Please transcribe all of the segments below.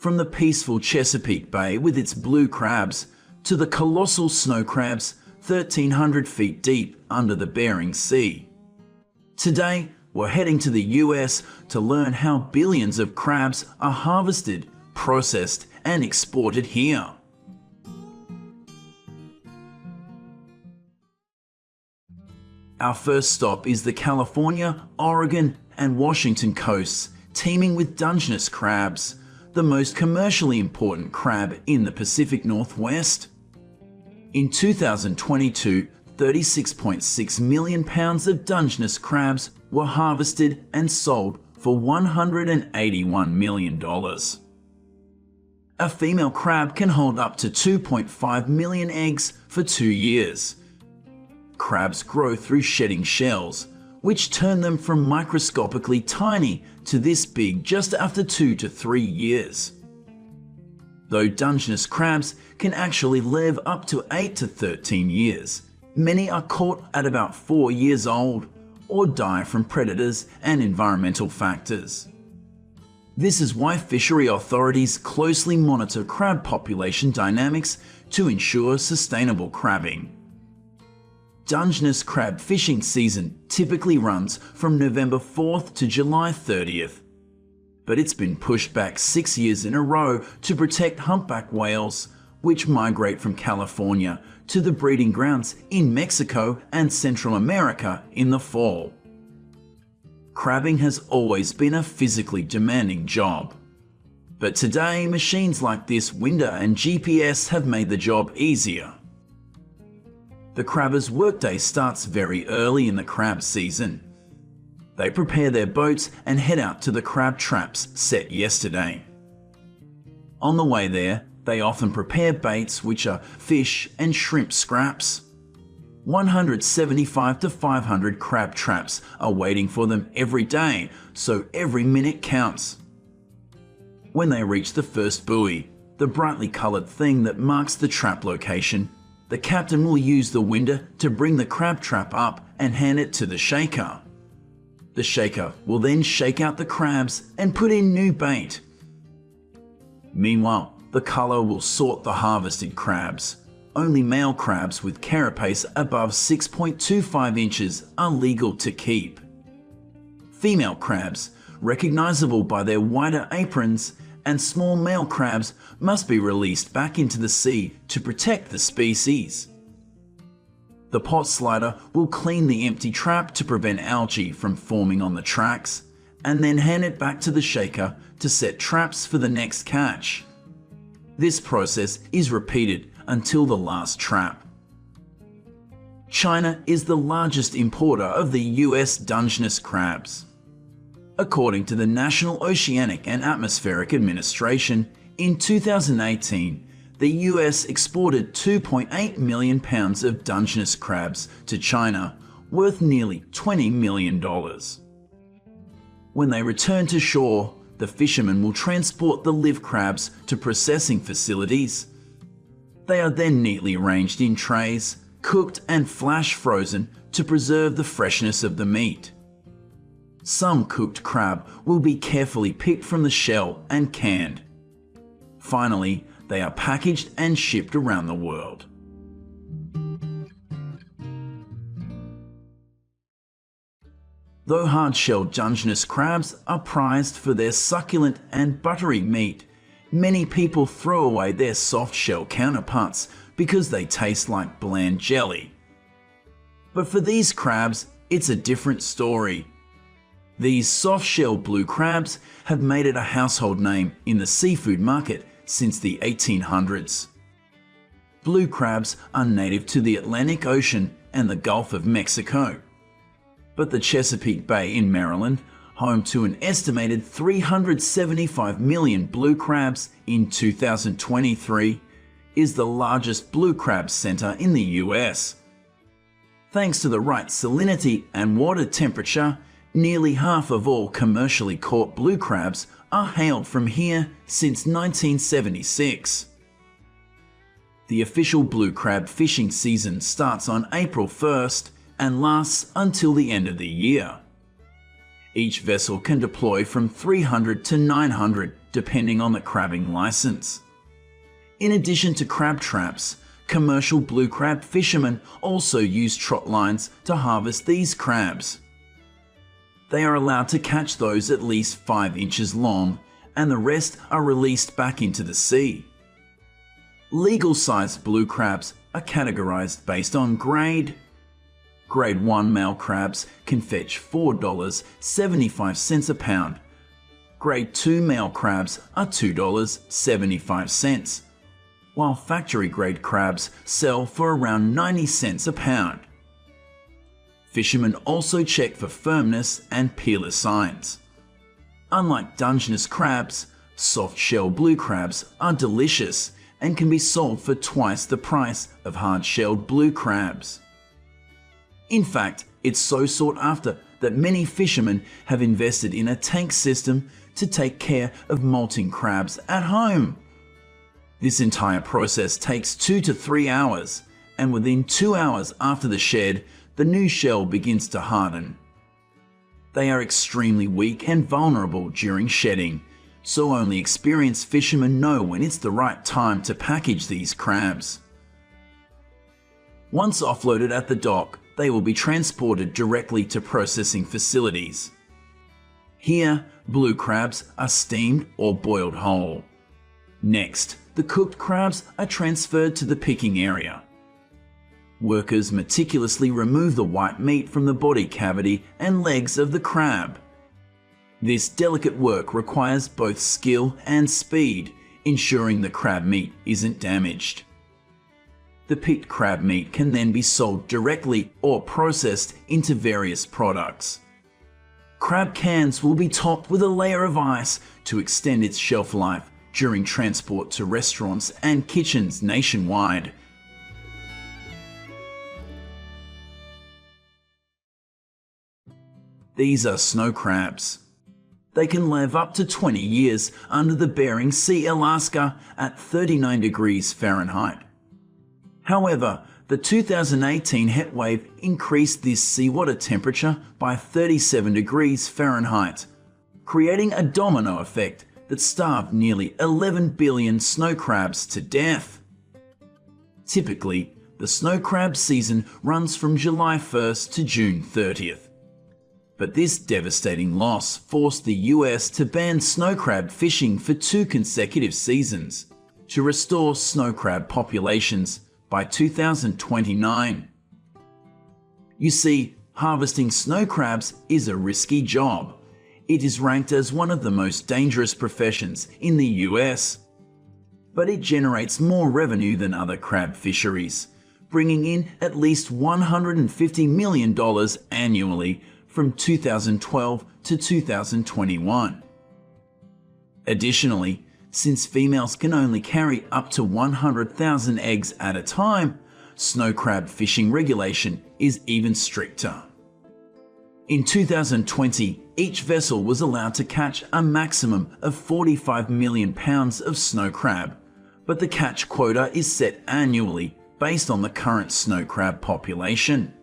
From the peaceful Chesapeake Bay with its blue crabs to the colossal snow crabs 1,300 feet deep under the Bering Sea. Today, we're heading to the US to learn how billions of crabs are harvested, processed, and exported here. Our first stop is the California, Oregon, and Washington coasts, teeming with Dungeness crabs, the most commercially important crab in the Pacific Northwest. In 2022, 36.6 million pounds of Dungeness crabs were harvested and sold for $181 million. A female crab can hold up to 2.5 million eggs for 2 years. Crabs grow through shedding shells, which turn them from microscopically tiny to this big just after 2 to 3 years. Though Dungeness crabs can actually live up to 8 to 13 years, many are caught at about 4 years old or die from predators and environmental factors. This is why fishery authorities closely monitor crab population dynamics to ensure sustainable crabbing. Dungeness crab fishing season typically runs from November 4th to July 30th, but it's been pushed back 6 years in a row to protect humpback whales, which migrate from California to the breeding grounds in Mexico and Central America in the fall. Crabbing has always been a physically demanding job, but today machines like this window and GPS have made the job easier. The crabber's workday starts very early in the crab season. They prepare their boats and head out to the crab traps set yesterday. On the way there, they often prepare baits, which are fish and shrimp scraps. 175 to 500 crab traps are waiting for them every day, so every minute counts. When they reach the first buoy, the brightly coloured thing that marks the trap location, the captain will use the winder to bring the crab trap up and hand it to the shaker. The shaker will then shake out the crabs and put in new bait. Meanwhile, the culler will sort the harvested crabs. Only male crabs with carapace above 6.25 inches are legal to keep. Female crabs, recognizable by their wider aprons, and small male crabs must be released back into the sea to protect the species. The pot slider will clean the empty trap to prevent algae from forming on the tracks, and then hand it back to the shaker to set traps for the next catch. This process is repeated until the last trap. China is the largest importer of the US Dungeness crabs. According to the National Oceanic and Atmospheric Administration, in 2018, the US exported 2.8 million pounds of Dungeness crabs to China, worth nearly $20 million. When they return to shore, the fishermen will transport the live crabs to processing facilities. They are then neatly arranged in trays, cooked and flash frozen to preserve the freshness of the meat. Some cooked crab will be carefully picked from the shell and canned. Finally, they are packaged and shipped around the world. Though hard-shelled Dungeness crabs are prized for their succulent and buttery meat, many people throw away their soft-shell counterparts because they taste like bland jelly. But for these crabs, it's a different story. These soft-shell blue crabs have made it a household name in the seafood market since the 1800s. Blue crabs are native to the Atlantic Ocean and the Gulf of Mexico. But the Chesapeake Bay in Maryland, home to an estimated 375 million blue crabs in 2023, is the largest blue crab center in the US. Thanks to the right salinity and water temperature, nearly half of all commercially caught blue crabs are hailed from here since 1976. The official blue crab fishing season starts on April 1st and lasts until the end of the year. Each vessel can deploy from 300 to 900 depending on the crabbing license. In addition to crab traps, commercial blue crab fishermen also use trot lines to harvest these crabs. They are allowed to catch those at least 5 inches long, and the rest are released back into the sea. Legal-sized blue crabs are categorized based on grade. Grade 1 male crabs can fetch $4.75 a pound. Grade 2 male crabs are $2.75, while factory-grade crabs sell for around 90 cents a pound. Fishermen also check for firmness and peeler signs. Unlike Dungeness crabs, soft-shell blue crabs are delicious and can be sold for twice the price of hard-shelled blue crabs. In fact, it's so sought after that many fishermen have invested in a tank system to take care of molting crabs at home. This entire process takes 2 to 3 hours, and within 2 hours after the shed, the new shell begins to harden. They are extremely weak and vulnerable during shedding, so only experienced fishermen know when it's the right time to package these crabs. Once offloaded at the dock, they will be transported directly to processing facilities. Here, blue crabs are steamed or boiled whole. Next, the cooked crabs are transferred to the picking area. Workers meticulously remove the white meat from the body cavity and legs of the crab. This delicate work requires both skill and speed, ensuring the crab meat isn't damaged. The picked crab meat can then be sold directly or processed into various products. Crab cans will be topped with a layer of ice to extend its shelf life during transport to restaurants and kitchens nationwide. These are snow crabs. They can live up to 20 years under the Bering Sea, Alaska at 39 degrees Fahrenheit. However, the 2018 heat wave increased this seawater temperature by 37 degrees Fahrenheit, creating a domino effect that starved nearly 11 billion snow crabs to death. Typically, the snow crab season runs from July 1st to June 30th. But this devastating loss forced the US to ban snow crab fishing for 2 consecutive seasons to restore snow crab populations by 2029. You see, harvesting snow crabs is a risky job. It is ranked as one of the most dangerous professions in the US. But it generates more revenue than other crab fisheries, bringing in at least $150 million annually from 2012 to 2021. Additionally, since females can only carry up to 100,000 eggs at a time, snow crab fishing regulation is even stricter. In 2020, each vessel was allowed to catch a maximum of 45 million pounds of snow crab, but the catch quota is set annually based on the current snow crab population.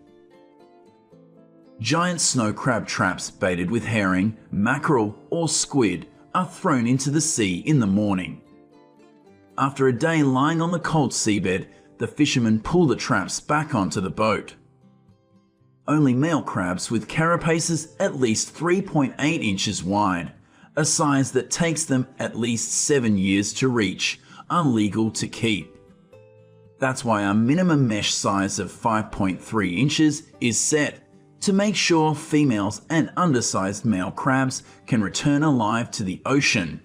Giant snow crab traps baited with herring, mackerel, or squid are thrown into the sea in the morning. After a day lying on the cold seabed, the fishermen pull the traps back onto the boat. Only male crabs with carapaces at least 3.8 inches wide, a size that takes them at least 7 years to reach, are legal to keep. That's why a minimum mesh size of 5.3 inches is set, to make sure females and undersized male crabs can return alive to the ocean.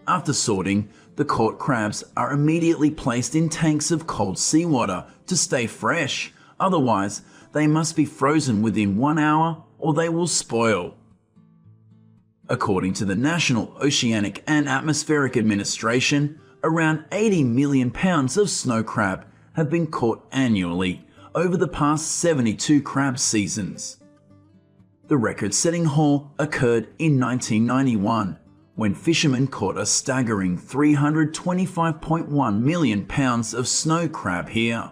After sorting, the caught crabs are immediately placed in tanks of cold seawater to stay fresh, otherwise they must be frozen within 1 hour or they will spoil. According to the National Oceanic and Atmospheric Administration, around 80 million pounds of snow crab have been caught annually over the past 72 crab seasons. The record-setting haul occurred in 1991, when fishermen caught a staggering 325.1 million pounds of snow crab here.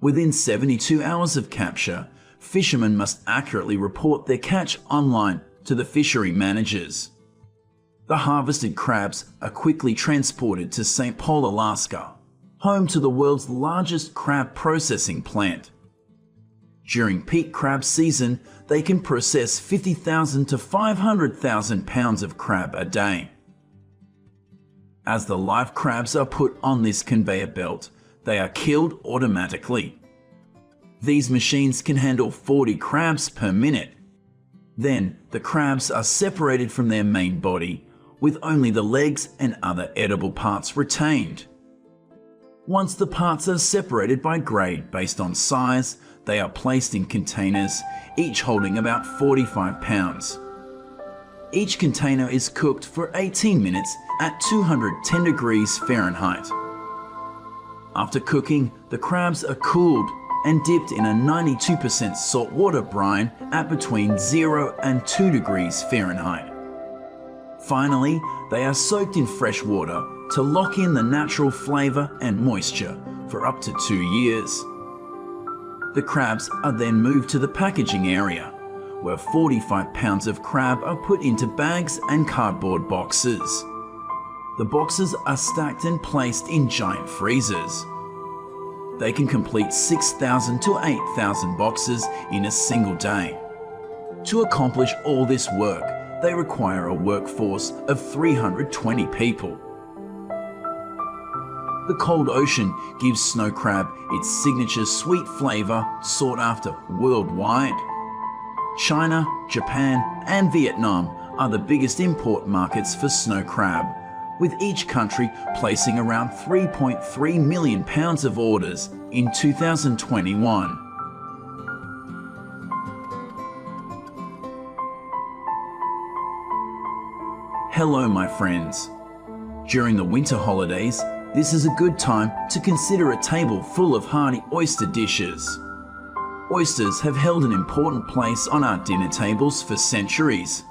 Within 72 hours of capture, fishermen must accurately report their catch online to the fishery managers. The harvested crabs are quickly transported to St. Paul, Alaska, home to the world's largest crab processing plant. During peak crab season, they can process 50,000 to 500,000 pounds of crab a day. As the live crabs are put on this conveyor belt, they are killed automatically. These machines can handle 40 crabs per minute. Then, the crabs are separated from their main body, with only the legs and other edible parts retained. Once the parts are separated by grade based on size, they are placed in containers, each holding about 45 pounds. Each container is cooked for 18 minutes at 210 degrees Fahrenheit. After cooking, the crabs are cooled and dipped in a 92% saltwater brine at between 0 and 2 degrees Fahrenheit. Finally, they are soaked in fresh water to lock in the natural flavor and moisture for up to 2 years. The crabs are then moved to the packaging area, where 45 pounds of crab are put into bags and cardboard boxes. The boxes are stacked and placed in giant freezers. They can complete 6,000 to 8,000 boxes in a single day. To accomplish all this work, they require a workforce of 320 people. The cold ocean gives snow crab its signature sweet flavor sought after worldwide. China, Japan, and Vietnam are the biggest import markets for snow crab, with each country placing around 3.3 million pounds of orders in 2021. Hello, my friends. During the winter holidays, this is a good time to consider a table full of hearty oyster dishes. Oysters have held an important place on our dinner tables for centuries.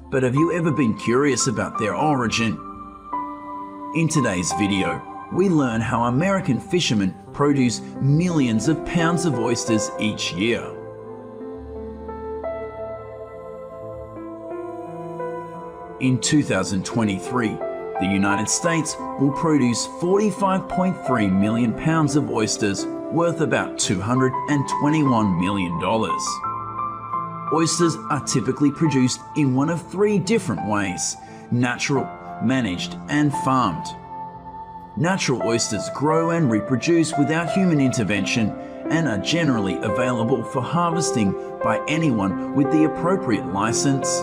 But have you ever been curious about their origin? In today's video, we learn how American fishermen produce millions of pounds of oysters each year. In 2023, the United States will produce 45.3 million pounds of oysters worth about $221 million. Oysters are typically produced in one of 3 different ways: natural, managed, and farmed. Natural oysters grow and reproduce without human intervention and are generally available for harvesting by anyone with the appropriate license.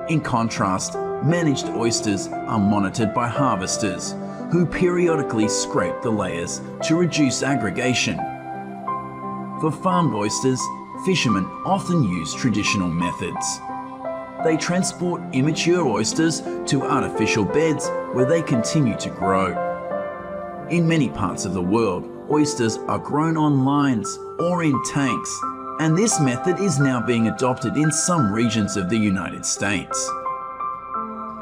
In contrast, managed oysters are monitored by harvesters, who periodically scrape the layers to reduce aggregation. For farmed oysters, fishermen often use traditional methods. They transport immature oysters to artificial beds where they continue to grow. In many parts of the world, oysters are grown on lines or in tanks, and this method is now being adopted in some regions of the United States.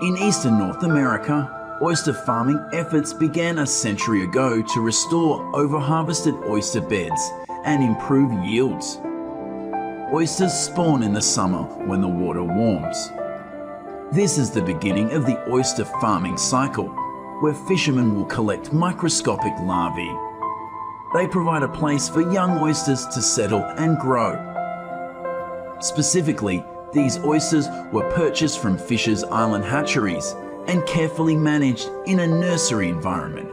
In eastern North America, oyster farming efforts began a century ago to restore over-harvested oyster beds and improve yields. Oysters spawn in the summer when the water warms. This is the beginning of the oyster farming cycle, where fishermen will collect microscopic larvae. They provide a place for young oysters to settle and grow. Specifically, these oysters were purchased from Fisher's Island hatcheries and carefully managed in a nursery environment.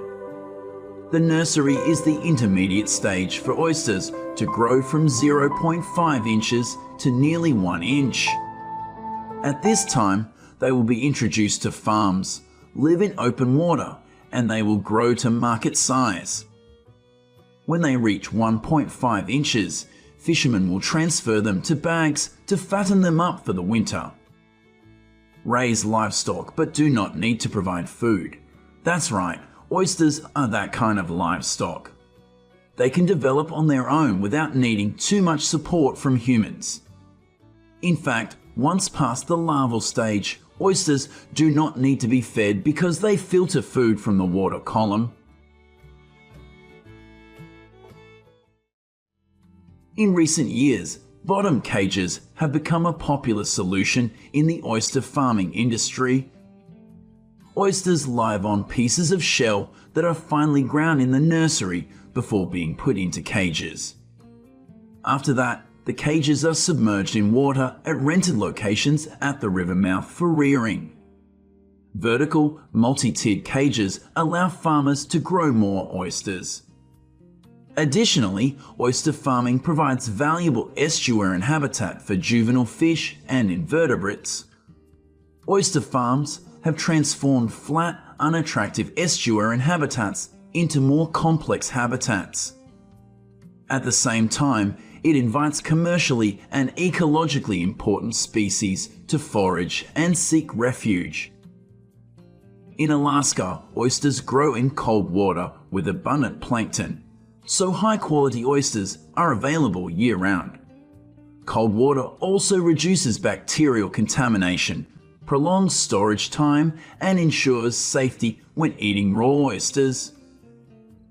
The nursery is the intermediate stage for oysters to grow from 0.5 inches to nearly 1 inch. At this time, they will be introduced to farms, live in open water, and they will grow to market size. When they reach 1.5 inches, fishermen will transfer them to bags to fatten them up for the winter. Raise livestock but do not need to provide food. That's right, oysters are that kind of livestock. They can develop on their own without needing too much support from humans. In fact, once past the larval stage, oysters do not need to be fed because they filter food from the water column. In recent years, bottom cages have become a popular solution in the oyster farming industry oysters live on pieces of shell that are finely ground in the nursery before being put into cages. After that, the cages are submerged in water at rented locations at the river mouth for rearing. Vertical, multi-tiered cages allow farmers to grow more oysters. Additionally, oyster farming provides valuable estuarine habitat for juvenile fish and invertebrates. Oyster farms have transformed flat, unattractive estuarine habitats into more complex habitats. At the same time, it invites commercially and ecologically important species to forage and seek refuge. In Alaska, oysters grow in cold water with abundant plankton, so high-quality oysters are available year-round. Cold water also reduces bacterial contamination, prolongs storage time, and ensures safety when eating raw oysters.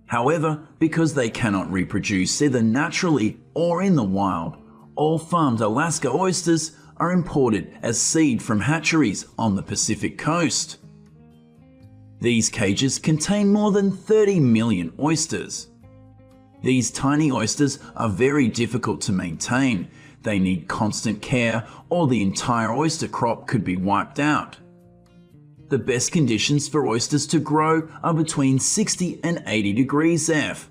However, because they cannot reproduce either naturally or in the wild, all farmed Alaska oysters are imported as seed from hatcheries on the Pacific coast. These cages contain more than 30 million oysters. These tiny oysters are very difficult to maintain. They need constant care or the entire oyster crop could be wiped out. The best conditions for oysters to grow are between 60 and 80 degrees F.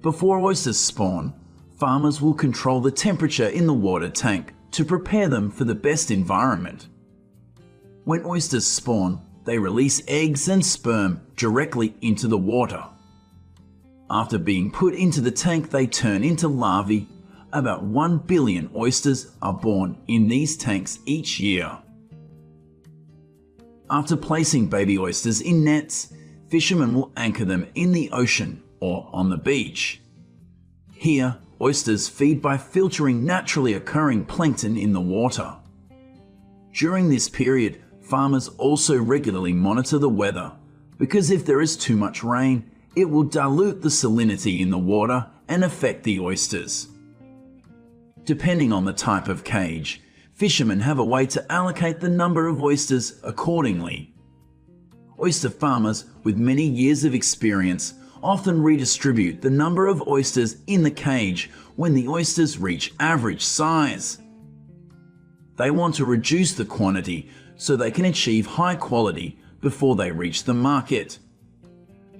Before oysters spawn, farmers will control the temperature in the water tank to prepare them for the best environment. When oysters spawn, they release eggs and sperm directly into the water. After being put into the tank, they turn into larvae. About 1 billion oysters are born in these tanks each year. After placing baby oysters in nets, fishermen will anchor them in the ocean or on the beach. Here, oysters feed by filtering naturally occurring plankton in the water. During this period, farmers also regularly monitor the weather, because if there is too much rain, it will dilute the salinity in the water and affect the oysters. Depending on the type of cage, fishermen have a way to allocate the number of oysters accordingly. Oyster farmers with many years of experience often redistribute the number of oysters in the cage when the oysters reach average size. They want to reduce the quantity so they can achieve high quality before they reach the market.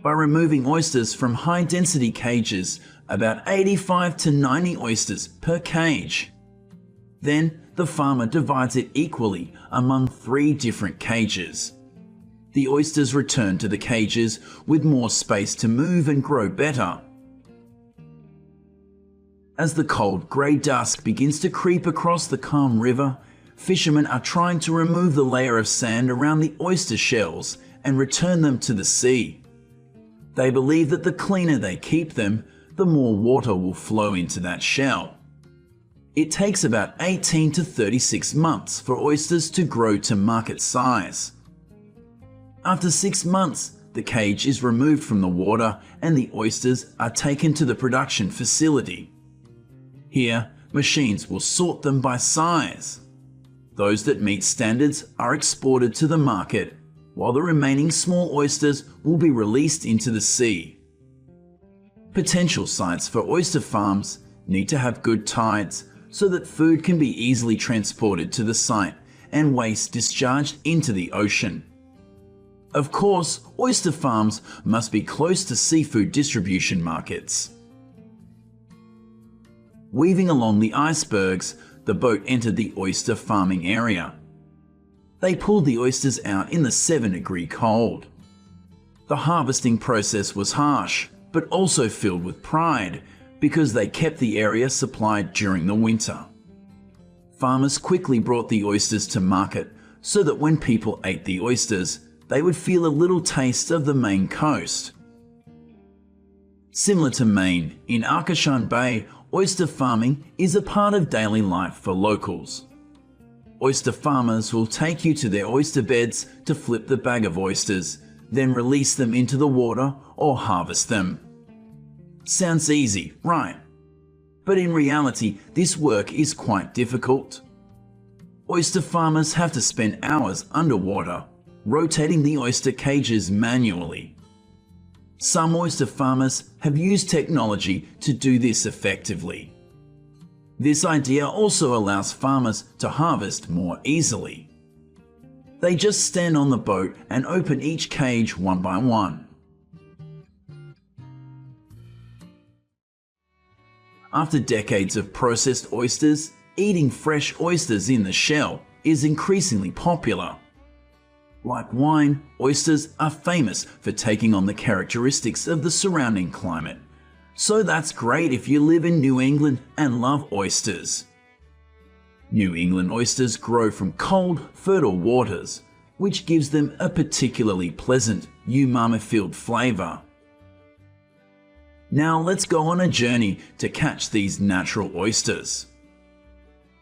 By removing oysters from high-density cages, about 85 to 90 oysters per cage. Then the farmer divides it equally among 3 different cages. The oysters return to the cages with more space to move and grow better. As the cold grey dusk begins to creep across the calm river, fishermen are trying to remove the layer of sand around the oyster shells and return them to the sea. They believe that the cleaner they keep them, the more water will flow into that shell. It takes about 18 to 36 months for oysters to grow to market size. After 6 months, the cage is removed from the water and the oysters are taken to the production facility. Here, machines will sort them by size. Those that meet standards are exported to the market, while the remaining small oysters will be released into the sea. Potential sites for oyster farms need to have good tides so that food can be easily transported to the site and waste discharged into the ocean. Of course, oyster farms must be close to seafood distribution markets. Weaving along the icebergs, the boat entered the oyster farming area. They pulled the oysters out in the 7-degree cold. The harvesting process was harsh, but also filled with pride, because they kept the area supplied during the winter. Farmers quickly brought the oysters to market so that when people ate the oysters, they would feel a little taste of the Maine coast. Similar to Maine, in Arcachon Bay, oyster farming is a part of daily life for locals. Oyster farmers will take you to their oyster beds to flip the bag of oysters, then release them into the water or harvest them. Sounds easy, right? But in reality, this work is quite difficult. Oyster farmers have to spend hours underwater, rotating the oyster cages manually. Some oyster farmers have used technology to do this effectively. This idea also allows farmers to harvest more easily. They just stand on the boat and open each cage one by one. After decades of processed oysters, eating fresh oysters in the shell is increasingly popular. Like wine, oysters are famous for taking on the characteristics of the surrounding climate. So that's great if you live in New England and love oysters. New England oysters grow from cold, fertile waters, which gives them a particularly pleasant, umami-filled flavor. Now let's go on a journey to catch these natural oysters.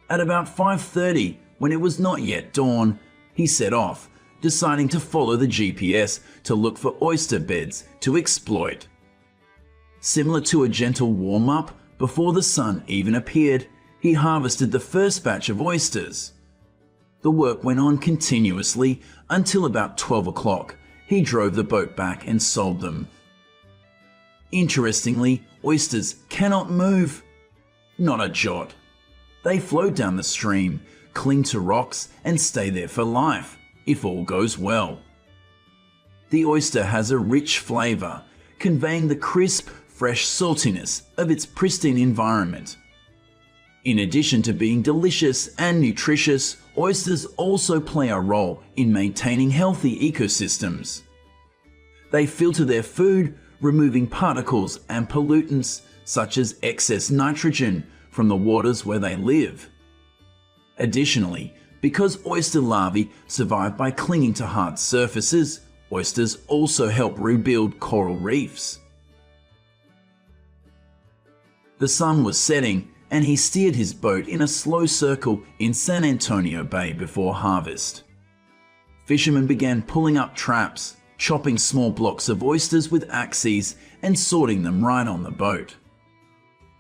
At about 5:30, when it was not yet dawn, he set off, deciding to follow the GPS to look for oyster beds to exploit. Similar to a gentle warm-up, before the sun even appeared, he harvested the first batch of oysters. The work went on continuously until about 12 o'clock. He drove the boat back and sold them. Interestingly, oysters cannot move. Not a jot. They float down the stream, cling to rocks, and stay there for life, if all goes well. The oyster has a rich flavor, conveying the crisp, fresh saltiness of its pristine environment. In addition to being delicious and nutritious, oysters also play a role in maintaining healthy ecosystems. They filter their food, removing particles and pollutants such as excess nitrogen from the waters where they live. Additionally, because oyster larvae survive by clinging to hard surfaces, oysters also help rebuild coral reefs. The sun was setting, and he steered his boat in a slow circle in San Antonio Bay before harvest. Fishermen began pulling up traps, chopping small blocks of oysters with axes and sorting them right on the boat.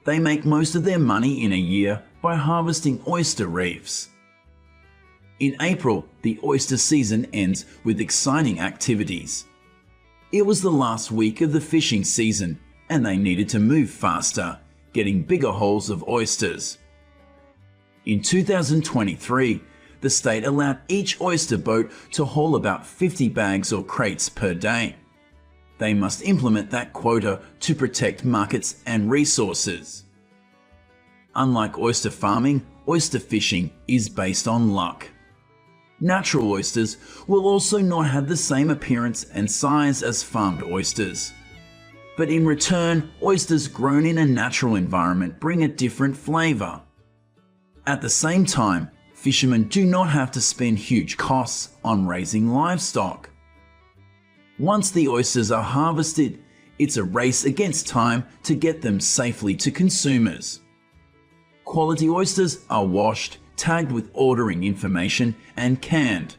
They make most of their money in a year by harvesting oyster reefs. In April, the oyster season ends with exciting activities. It was the last week of the fishing season, and they needed to move faster, getting bigger hauls of oysters. In 2023, the state allowed each oyster boat to haul about 50 bags or crates per day. They must implement that quota to protect markets and resources. Unlike oyster farming, oyster fishing is based on luck. Natural oysters will also not have the same appearance and size as farmed oysters. But in return, oysters grown in a natural environment bring a different flavor. At the same time, fishermen do not have to spend huge costs on raising livestock. Once the oysters are harvested, it's a race against time to get them safely to consumers. Quality oysters are washed, tagged with ordering information, and canned.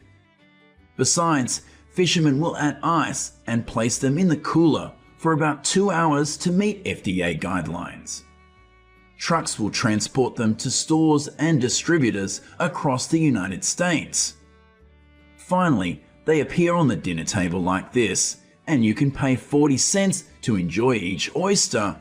Besides, fishermen will add ice and place them in the cooler for about 2 hours to meet FDA guidelines. Trucks will transport them to stores and distributors across the United States. Finally, they appear on the dinner table like this, and you can pay 40 cents to enjoy each oyster.